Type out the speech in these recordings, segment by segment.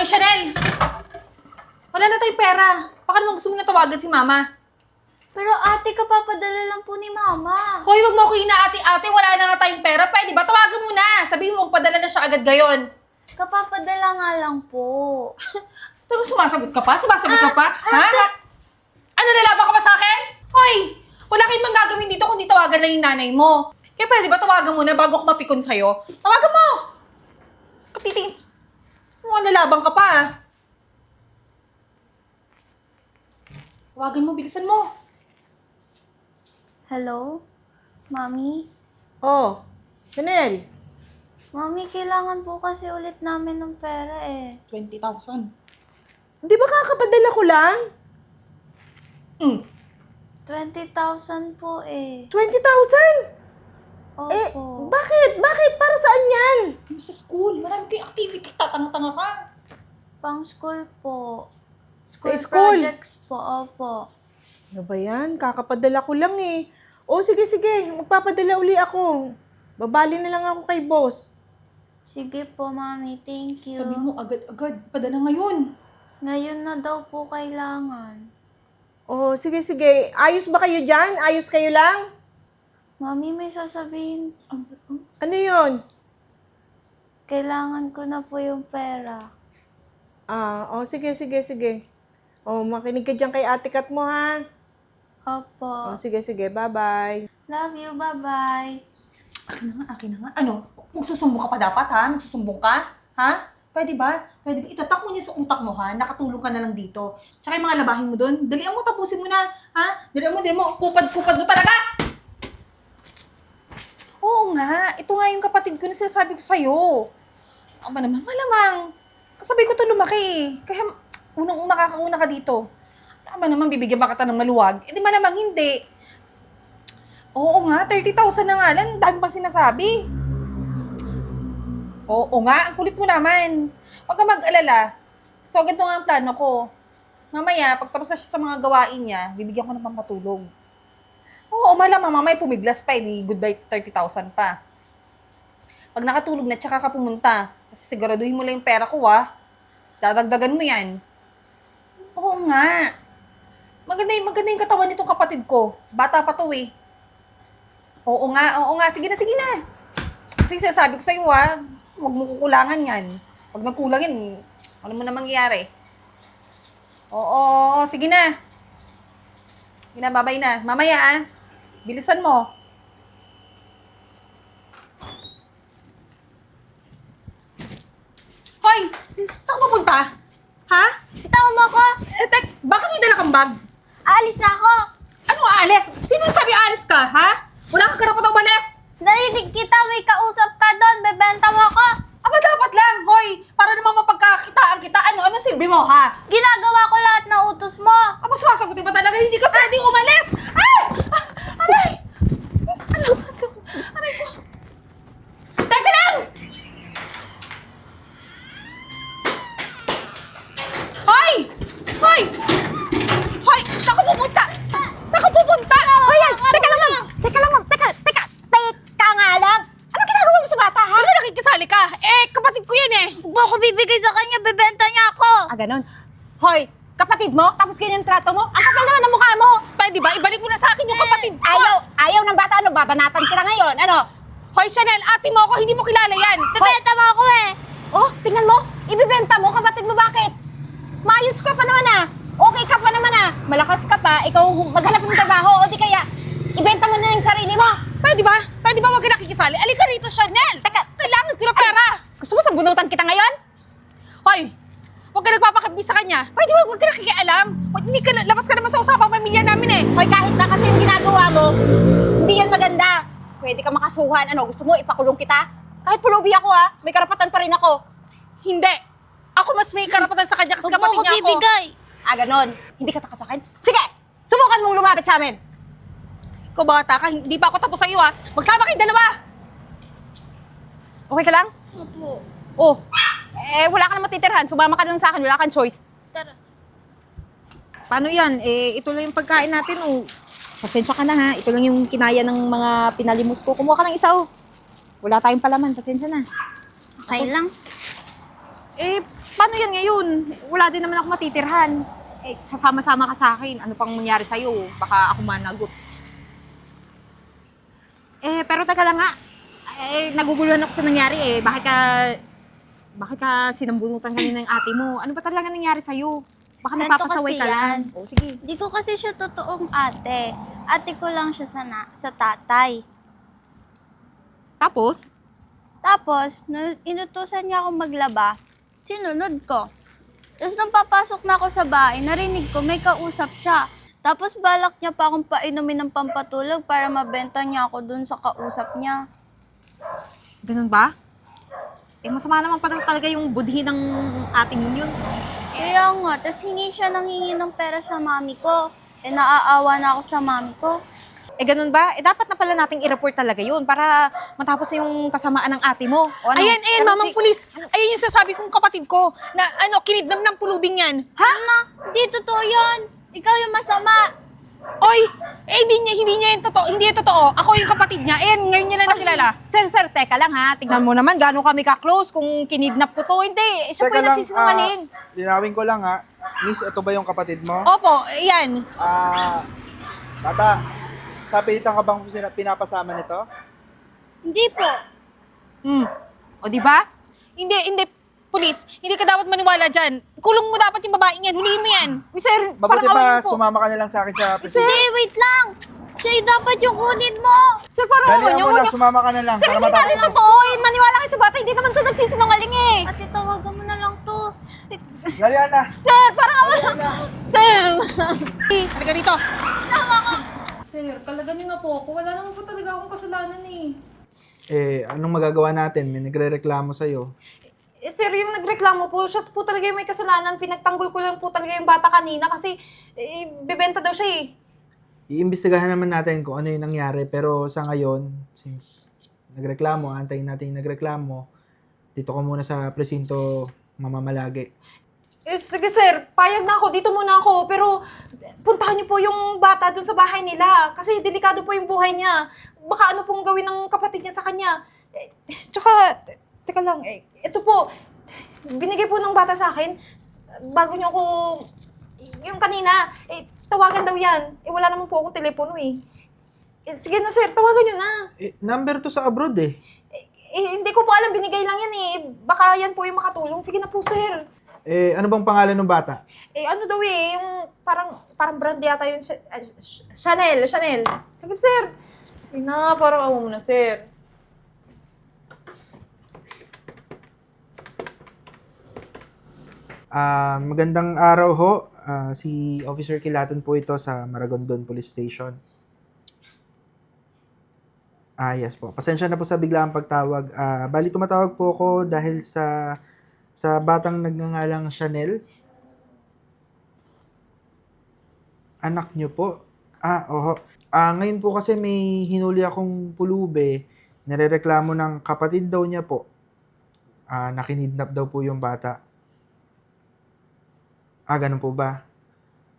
Hoy, Chanel! Wala na tayong pera. Baka naman gusto mo na tawagan si Mama. Pero ate, kapapadala lang po ni Mama. Hoy, wag mo ako ina-ate-ate. Wala na nga tayong pera. Pwede ba? Tawagan mo na. Sabihin mo, magpadala na siya agad gayon. Kapapadala nga lang po. Talagang sumasagot ka pa? Sumasagot ka pa? Ha? Ano, lalaban ka pa sa akin? Hoy! Wala kayong mang gagawin dito kundi tawagan lang yung nanay mo. Kaya pwede ba tawagan mo na bago ako mapikon sa'yo? Tawagan mo! Katiting... Mukhang lalaban ka pa, ah. Tawagan mo, bilisan mo. Hello? Mami? Oh, Chanel. Mami, kailangan po kasi ulit namin ng pera eh. 20,000. Di ba kakapadala ko lang? 20,000 po eh. 20,000? Opo. Eh, bakit? Bakit? Para saan yan? Sa school, marami kayong activity. Tatanga-tanga ka. Pang school po. Sa school? Projects po, opo. Ano ba yan? Kakapadala ko lang eh. Oh, sige, sige. Magpapadala uli ako. Babali na lang ako kay boss. Sige po, Mami. Thank you. Sabi mo, agad-agad. Padala ngayon. Ngayon na daw po kailangan. Oh, sige, sige. Ayos ba kayo dyan? Ayos kayo lang? Mami, may sasabihin. Ano yon? Kailangan ko na po yung pera. Oh, sige, sige, sige. Oh, makinig ka dyan kay Ate Kat mo, ha? Opo. Oh, sige, sige. Bye-bye. Love you. Bye-bye. Akin na nga. Ano? Magsusumbong ka pa dapat, ha? Magsusumbong ka? Ha? Pwede ba? Pwede ba? Itatak mo niya sa utak mo, ha? Nakatulong ka na lang dito. Tsaka yung mga labahin mo doon, dalian mo, tapusin mo na. Ha? Dalian mo. Kupad-kupad mo talaga! Oo nga. Ito nga yung kapatid ko na sinasabi ko sa'yo. Ako ba naman? Malamang. Kasabay ko ito lumaki eh. Kaya unang makakauna ka dito. Ano ba naman, bibigyan ba kita ng maluwag? Eh di malamang hindi. Oo nga, 30,000 na nga lang. Ang dami pang sinasabi. Oo nga, ang kulit mo naman. Huwag ka mag-alala. So, ganito nga ang plano ko. Mamaya, pagtapos na siya sa mga gawain niya, bibigyan ko ng pampatulog. Oo, malamang mamaya pumiglas pa eh. Goodbye 30,000 pa. Pag nakatulog na, tsaka ka pumunta. Kasi siguraduhin mo lang yung pera ko, ah. Dadagdagan mo yan. Oo nga. Maganda yung katawan nitong kapatid ko. Bata pa to eh. Oo nga. Sige na. Kasi sinasabi ko sa'yo, ah. Huwag mo kukulangan yan. Pag nagkulang yan, ano mo na mangyayari? Oo, sige na. Sige na, babay na. Mamaya, ah. Bilisan mo. Hoy! Saan ka pupunta? Ha? Bitawan mo ako! Bakit may dala kang bag? Aalis na ako! Ano aalis? Sino sabi aalis ka, ha? Wala kang karapatang umalis! Narinig kita, may kausap ka doon. Bebenta mo ako! Aba, dapat lang, hoy! Para namang mapagkakitaan kita. Ano silbi mo, ha? Ginagawa ko lahat ng utos mo! Aba, sumasagutin ba talaga? Hindi ka pwedeng umalis! Ay! Aray! Ano ba? Aray ko! Teka lang! Hoy! Hoy! Hoy! Saan ka pupunta? Saan ka pupunta? Hoy, yan! Teka lang! Teka nga lang! Anong ginagawa mo sa bata, ha? Ano nakikisali ka? Eh, kapatid ko yan eh! Huwag mo ako bibigay sa kanya, bebenta niya ako! Ganon. Hoy, kapatid mo? Tapos ganyan trato mo? Ang kapal naman ng mukha mo! Pwede ba? Ibalik mo na sa akin yung kapatid ko! Ayaw ng bata, ano? Babanatan kita ngayon, ano? Hoy, Chanel, ate mo ako, hindi mo kilala yan! Bebenta mo ako eh! Oh, tingnan mo. Ibibenta mo, kapatid mo, bakit? Maayos ka pa naman, ah. Okay ka pa naman, ah. Malakas ka pa, ikaw maghanap ng trabaho, o di kaya, ibenta mo na yung sarili mo. Pwede ba? Pwede ba wag ka nakikisali? Alika rito, Chanel! Teka. Kailangan ko ng pera! Gusto mo sabunutan kita ngayon? Hoy! Huwag ka nagpapakabis sa kanya. Pwede ba wag ka nakikialam? Hindi ka, labas ka naman sa usapang pamilya namin eh. Hoy, kahit na kasi yung ginagawa mo, hindi yan maganda. Pwede ka makasuhan. Ano, gusto mo, ipakulong kita? Kahit pulubi ako, ah. May karapatan pa rin ako. Hindi! Ako mas may karapatan sa kanya kasi Huwag mo kapatid ako niya ako. bibigay! Ganon. Hindi ka takot sa akin? Sige! Subukan mong lumapit sa amin. Ikaw bata ka, hindi pa ako tapos sa'yo ha. Magsama kayong dalawa! Okay ka lang? Opo. Oh, wala ka na matitirhan. Sumama ka lang sa akin. Wala kang choice. Tara. Paano yan? Ito lang yung pagkain natin, oh. Pasensya ka na, ha? Ito lang yung kinaya ng mga pinalimos ko. Kumuha ka ng isa, oh. Wala tayong palaman. Pasensya na. Okay lang. Eh, paano yan ngayon? Wala din naman ako matitirhan. Eh, sasama-sama ka sa akin. Ano pang mangyari sa'yo? Baka ako managot. Eh, pero teka lang nga. Eh, naguguluhan ako sa nangyari eh. Bakit ka sinambunutan kanina ng ate mo? Ano ba talaga nangyari sa'yo? Baka Ganito napapasaway kasi ka lang. yan. O, sige. Di ko kasi siya totoong ate. Ate ko lang siya sa tatay. Tapos? Tapos, inutusan niya akong maglaba, sinunod ko. Tapos nung papasok na ako sa bahay, narinig ko may kausap siya. Tapos balak niya pa akong painumin ng pampatulog para mabenta niya ako dun sa kausap niya. Ganun ba? Eh, masama naman pa talaga yung budhi ng ating yun. Kaya nga, tapos hingi siya ng hingi ng pera sa mami ko. Eh, naaawa na ako sa mami ko. Eh, ganun ba? Eh, dapat na pala nating i-report talaga yun para matapos na yung kasamaan ng ate mo. O, ano? Ayan, Pero, mamang pulis. Ayan yung sasabi kong kapatid ko na kinidnap ng pulubing yan. Ha? Hindi totoo yun. Ikaw yung masama. Oy, hindi niya yung totoo. Hindi yung totoo. Ako yung kapatid niya. Ayan, ngayon niya lang nakilala. Sir, teka lang ha. Tignan mo naman gano'n kami ka-close kung kinidnap ko to. Hindi, siya po yung nagsisinungaling. Linawin ko lang ha. Miss, ito ba yung kapatid mo? Opo, ayan. Bata, sa pilitan ka bang pinapasama nito? Hindi po. O, di ba? Hindi, pulis. Hindi ka dapat maniwala dyan. Kulong mo dapat yung babaeng yan. Huliin mo yan. Uy, sir, Mabuti parang pa, awan po. sumama ka na lang sa akin sa presinto. Hindi, wait lang. Siya yung dapat yung kunin mo. Sir, parang awan Dalihan niyo. mo lang, sumama ka na lang. Sir, para hindi matapos natin na. totooin. Maniwala kayo sa bata. Hindi naman to nagsisinungaling eh. Ate, tawagan mo na lang to. Dalihan na. Sir, parang awan. Sir! Halika dito. Tama ka. Sir, talaga niyo na po ako. Wala naman po talaga akong kasalanan eh. Anong magagawa natin? May nagre-reklamo sa'yo. Eh, sir, yung nagreklamo po, siya po talaga yung may kasalanan. Pinagtanggol ko lang po talaga yung bata kanina kasi bebenta daw siya eh. Iimbestigahan naman natin kung ano yung nangyari. Pero sa ngayon, since nagreklamo, antayin natin yung nagreklamo, dito ka muna sa presinto mamamalagi. Eh, sige sir, payag na ako. Dito muna ako. Pero puntahan niyo po yung bata dun sa bahay nila. Kasi delikado po yung buhay niya. Baka ano pong gawin ng kapatid niya sa kanya. Tsaka, teka lang, ito po, binigay po ng bata sa akin. Bago niyo ako, yung kanina, tawagan daw yan. Wala naman po akong telepono eh. Sige na sir, tawagan niyo na. Number to sa abroad eh. Hindi ko po alam, binigay lang yan eh. Baka yan po yung makatulong. Sige na po sir. Ano bang pangalan ng bata? Ano daw eh, yung parang brand yata yun. Chanel. Sige, sir. Sige na, parang awa mo na, sir. Magandang araw ho. Si Officer Kilatan po ito sa Maragondon Police Station. Yes po. Pasensya na po sa biglaang pagtawag. Bali tumatawag po ako dahil sa batang nagngangalang Chanel. Anak niyo po? Oho. Ngayon po kasi may hinuli akong pulube. Nirereklamo ng kapatid daw niya po. Nakinidnap daw po yung bata. Ganun po ba?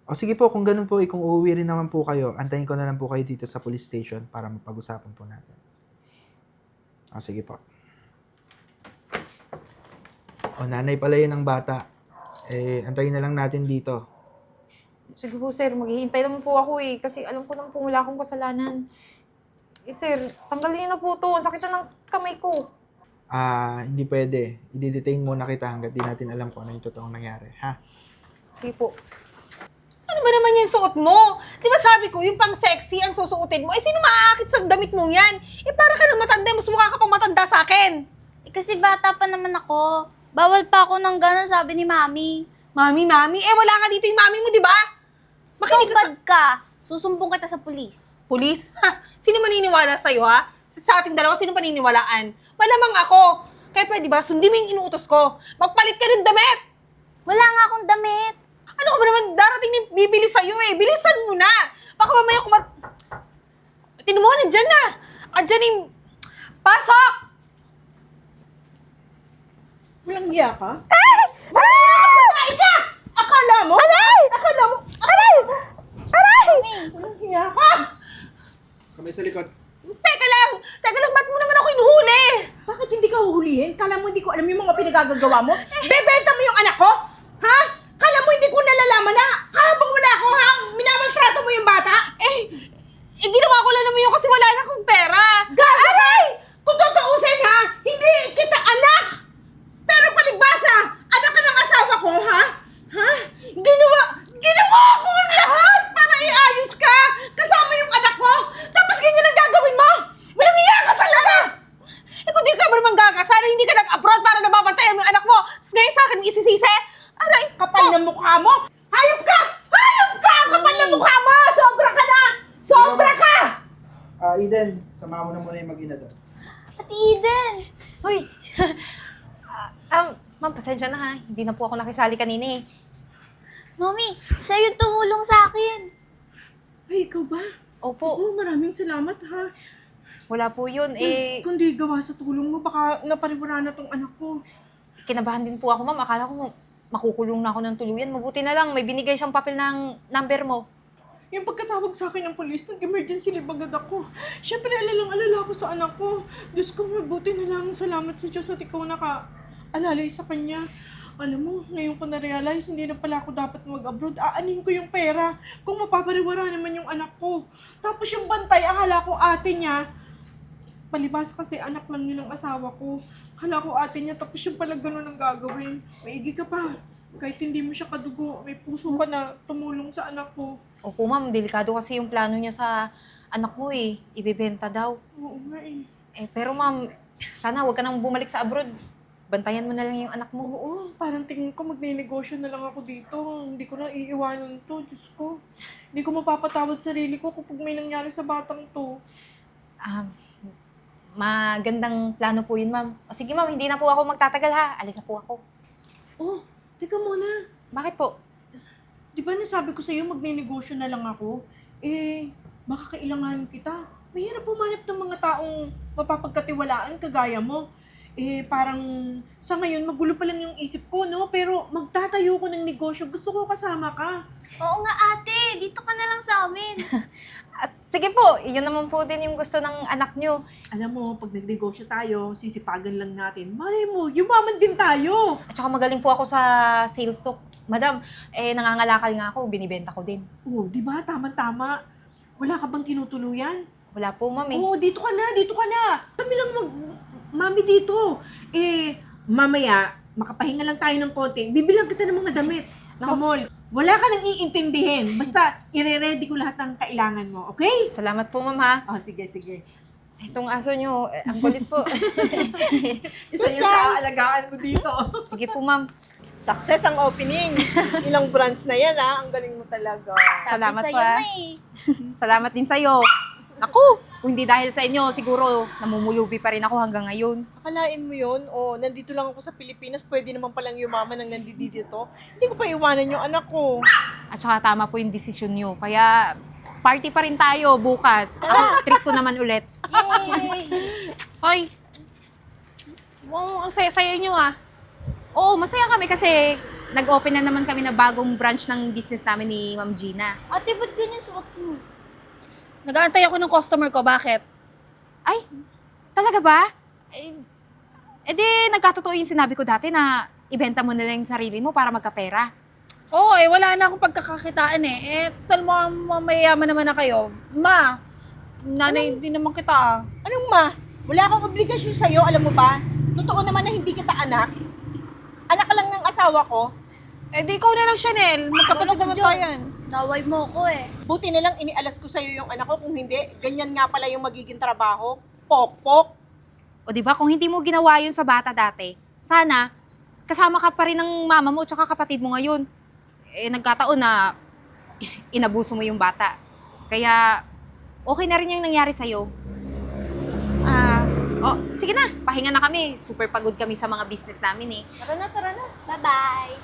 O sige po, kung ganun po, kung uuwi rin naman po kayo, antayin ko na lang po kayo dito sa police station para mapag-usapan po natin. Sige po. Nanay pala yun ng bata. Antayin na lang natin dito. Sige po, sir. Maghihintay naman po ako eh. Kasi alam ko naman po wala akong kasalanan. Sir, tanggalin niyo na po to. Ang sakit na ng kamay ko. Hindi pwede. I-detain muna kita hanggat di natin alam kung ano yung totoong nangyari. Ha? Sige po. Ano ba naman yung suot mo? Di ba sabi ko, yung pang sexy ang susuotin mo? Sino maaakit sa damit mong yan? Para ka na matanda, mas mukha ka pang matanda sa akin. Kasi bata pa naman ako. Bawal pa ako ng gano'n, sabi ni Mami. Mami, wala nga dito yung mami mo, di ba? Makinig ka sa... Bad ka. Susumbong kita sa pulis. Pulis? Sino maniniwala sa'yo, ha? Sa ating dalawa, sino paniniwalaan? Malamang ako. Kaya pwede ba, sundin mo yung inuutos ko. Magpalit ka ng damit! Wala nga akong damit. Ano ka ba naman, darating na bibili sa'yo eh. Bilisan mo na. Baka mamaya Tinan mo, nandyan na. Andyan yung... Pasok! Walang hiya ka? Ay ka! Akala mo? Akala mo? Mami, Walang hiya ka? Kami sa likod. Teka lang, ba't mo naman ako inuhuli? Bakit hindi ka huhulihin? Kala mo hindi ko alam yung mga pinagagagawa mo? Bebenta mo yung anak ko? Ha? Kala mo hindi ko nalalaman na habang wala ako, ha? Minamaltrato mo yung bata? Ginawa ko lang naman yun kasi wala na akong pera. Aray! Kung tutuusin, ha? Hindi kita anak! Pero palibasa, anak ka ng asawa ko, ha? Ha? Ginawa ko ang lahat para iayos ka! Kasama yung anak ko! Tapos ganyan ang gagawin mo! Walang iya ka talaga! Kung di ka ba naman sana hindi ka nag-abroad para nababantayan mo yung anak mo. Tapos ngayon sa akin isisisi. Aray! Kapal na mukha mo! Hayop ka! Hayop ka! Ang kapal na mukha mo! Sobra ka na! Sobra ka! Eden, samahan mo na muna yung mag-ina doon. Ate Eden! Hoy! Ma'am, pasensya na ha. Hindi na po ako nakisali kanina eh. Mami, siya yung tumulong sa akin. Ay, ikaw ba? Opo, Oo, maraming salamat ha. wala po yun. Kung di gawa sa tulong mo, baka napariwara na tong anak ko. Kinabahan din po ako ma'am. Akala ko makukulong na ako ng tuluyan. Mabuti na lang, may binigay siyang papel ng number mo. Yung pagkatawag sa akin ng polis, nag-emergency leave agad ako. Siyempre, alalang-alala ako sa anak ko. Diyos ko, mabuti na lang. Salamat sa Diyos at ikaw naka-alalay sa kanya. Alam mo, ngayon ko na-realize, hindi na pala ako dapat mag-abroad. Aanin ko yung pera kung mapapariwara naman yung anak ko. Tapos yung bantay, akala ko ate niya. Palibas kasi anak lang yun ng asawa ko. Akala ko ate niya, tapos yung pala ganun ang gagawin. Maigi ka pa. Kahit hindi mo siya kadugo, may puso ka na tumulong sa anak ko. Opo ma'am, delikado kasi yung plano niya sa anak mo eh. Ibebenta daw. Oo nga eh. Pero ma'am, sana huwag ka nang bumalik sa abroad. Bantayan mo na lang yung anak mo. Oo, parang tingin ko magne-negosyo na lang ako dito. Hindi ko na iiwanan to, Diyos ko. Hindi ko mapapatawad sarili ko kapag may nangyari sa batang to. Magandang plano po yun ma'am. O sige ma'am, hindi na po ako magtatagal ha. Alis na po ako. Oh, teka muna. Bakit po? Di ba nasabi ko sa'yo magne-negosyo na lang ako? Baka kailangan kita. Mahirap pumanap ng mga taong mapapagkatiwalaan kagaya mo. Parang sa ngayon, magulo pa lang yung isip ko, no? Pero magtatayo ko ng negosyo. Gusto ko kasama ka. Oo nga ate, dito ka na lang sa amin. At sige po, yun naman po din yung gusto ng anak nyo. Alam mo, pag nagnegosyo tayo, sisipagan lang natin. Malay mo, yumaman din tayo. At saka magaling po ako sa sales talk. Madam, nangangalakal nga ako, binibenta ko din. Oh, di ba? Tama-tama. Wala ka bang tinutuluyan? Wala po ma'am eh. Oo, dito ka na, dito ka na. Kami lang mami dito. Mamaya, makapahinga lang tayo ng konti. Bibilang kita ng mga damit sa mall. Wala ka nang iintindihin. Basta, ire-ready ko lahat ng kailangan mo, okay? Salamat po ma'am ha. Oh, sige, sige. Itong aso nyo, ang kulit po. Isa yun sa alagaan mo dito. Sige po ma'am. Success ang opening. Ilang branch na yan, ha? Ang galing mo talaga. Salamat Sabi po sa'yo ha. na eh. Salamat din sa'yo. Naku, kung hindi dahil sa inyo, siguro namumulubi pa rin ako hanggang ngayon. Akalain mo yun? O, nandito lang ako sa Pilipinas, pwede naman palang yumaman ng nandito dito. Hindi ko pa iwanan yung anak ko. At saka tama po yung desisyon nyo. Kaya party pa rin tayo bukas. Ako, treat ko naman ulit. Yay! Hoy! Ang saya-saya nyo ah. Oo, masaya kami kasi nag-open na naman kami na bagong branch ng business namin ni Ma'am Gina. Ate, ba't ganyan suot mo? Nag-aantay ako ng customer ko. Bakit? Ay, talaga ba? Di nagkatotoo yung sinabi ko dati na ibenta mo na lang yung sarili mo para magkapera. Oo wala na akong pagkakakitaan eh. Total mo, mayayaman naman na kayo. Ma, nanay din naman kita ah. Anong ma? Wala akong obligasyon sa'yo, alam mo ba? Totoo naman na hindi kita anak. Anak ka lang ng asawa ko. Di ikaw na lang, Chanel. Magkapatid naman tayo yan. Naway mo ko eh. Buti na lang inialas ko sa'yo yung anak ko. Kung hindi, ganyan nga pala yung magiging trabaho. Pok-pok. O di ba kung hindi mo ginawa yun sa bata dati, sana kasama ka pa rin ng mama mo at kapatid mo ngayon. Nagkataon na inabuso mo yung bata. Kaya okay na rin yung nangyari sa'yo. Sige na, pahinga na kami. Super pagod kami sa mga business namin eh. Tara na, tara na. Bye-bye.